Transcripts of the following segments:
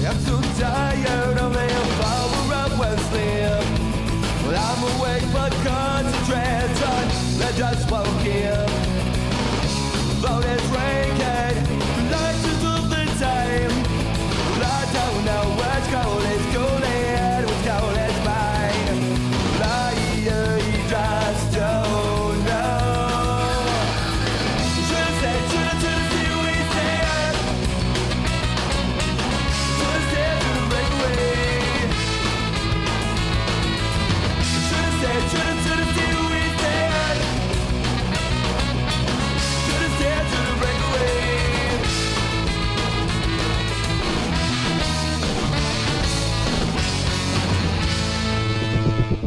I'm so tired of being power up Wesley. Well, I'm awake but concentration. I just woke in. Phone is ringing. The lights are all the time. Well, I don't know what's cold is cool and what's cold is mine. Well, I just don't know. Should've said, should've see what we said. Should've said, should've break away. Should've said, should've see what we said. Should've said, should've break away.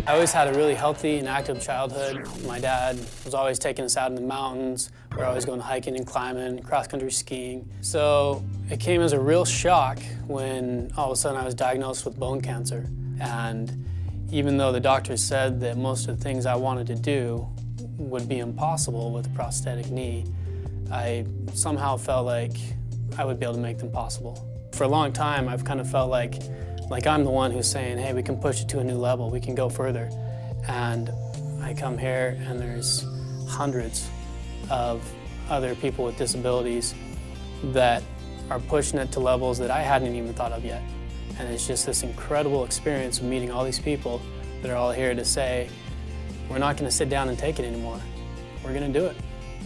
I always had a really healthy and active childhood. My dad was always taking us out in the mountains. We were always going hiking and climbing, cross-country skiing. So it came as a real shock when all of a sudden I was diagnosed with bone cancer. And even though the doctors said that most of the things I wanted to do would be impossible with a prosthetic knee, I somehow felt like I would be able to make them possible. For a long time, I've kind of felt like I'm the one who's saying, hey, we can push it to a new level, we can go further. And I come here and there's hundreds of other people with disabilities that are pushing it to levels that I hadn't even thought of yet. And it's just this incredible experience of meeting all these people that are all here to say, we're not gonna sit down and take it anymore. We're gonna do it.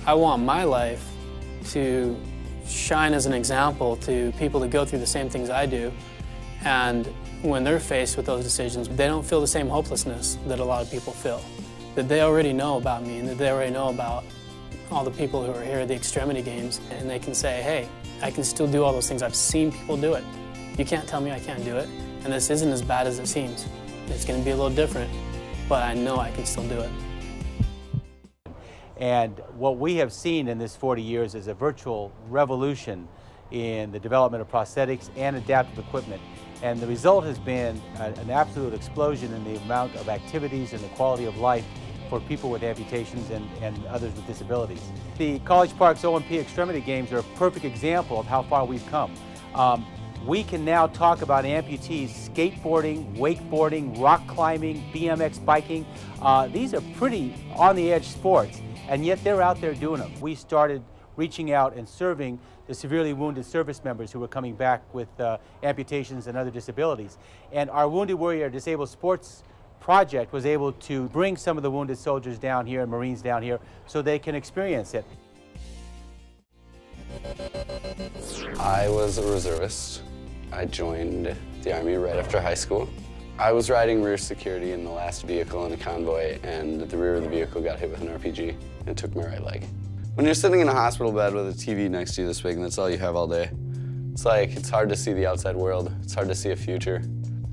I want my life to shine as an example to people that go through the same things I do. And when they're faced with those decisions, they don't feel the same hopelessness that a lot of people feel. That they already know about me and that they already know about all the people who are here at the Extemity Games. And they can say, hey, I can still do all those things. I've seen people do it. You can't tell me I can't do it. And this isn't as bad as it seems. It's going to be a little different, but I know I can still do it. And what we have seen in this 40 years is a virtual revolution in the development of prosthetics and adaptive equipment. And the result has been an absolute explosion in the amount of activities and the quality of life for people with amputations and others with disabilities. The College Park's O&P Extemity Games are a perfect example of how far we've come. We can now talk about amputees skateboarding, wakeboarding, rock climbing, BMX biking. These are pretty on-the-edge sports, and yet they're out there doing them. We started reaching out and serving the severely wounded service members who were coming back with amputations and other disabilities. And our Wounded Warrior Disabled Sports project was able to bring some of the wounded soldiers down here and Marines down here so they can experience it. I was a reservist. I joined the Army right after high school. I was riding rear security in the last vehicle in a convoy, and the rear of the vehicle got hit with an RPG and took my right leg. When you're sitting in a hospital bed with a TV next to you this big and that's all you have all day, it's hard to see the outside world. It's hard to see a future.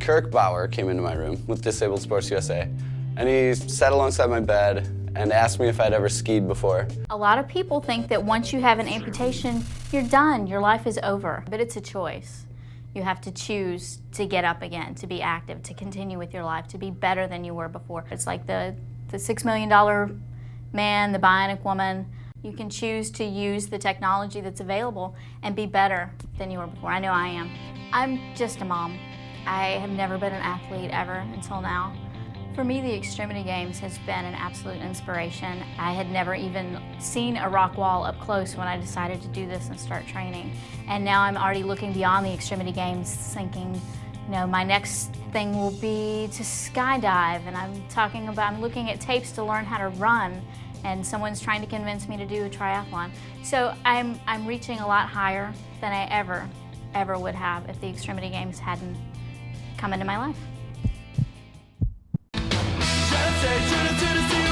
Kirk Bauer came into my room with Disabled Sports USA, and he sat alongside my bed and asked me if I'd ever skied before. A lot of people think that once you have an amputation, you're done, your life is over, but it's a choice. You have to choose to get up again, to be active, to continue with your life, to be better than you were before. It's like the $6 million man, the bionic woman. You can choose to use the technology that's available and be better than you were before. I know I am. I'm just a mom. I have never been an athlete ever until now. For me, the Extemity Games has been an absolute inspiration. I had never even seen a rock wall up close when I decided to do this and start training. And now I'm already looking beyond the Extemity Games, thinking, you know, my next thing will be to skydive, and I'm looking at tapes to learn how to run, and someone's trying to convince me to do a triathlon. So I'm reaching a lot higher than I ever would have if the Extemity Games hadn't come into my life. Should've said, should've, should've seen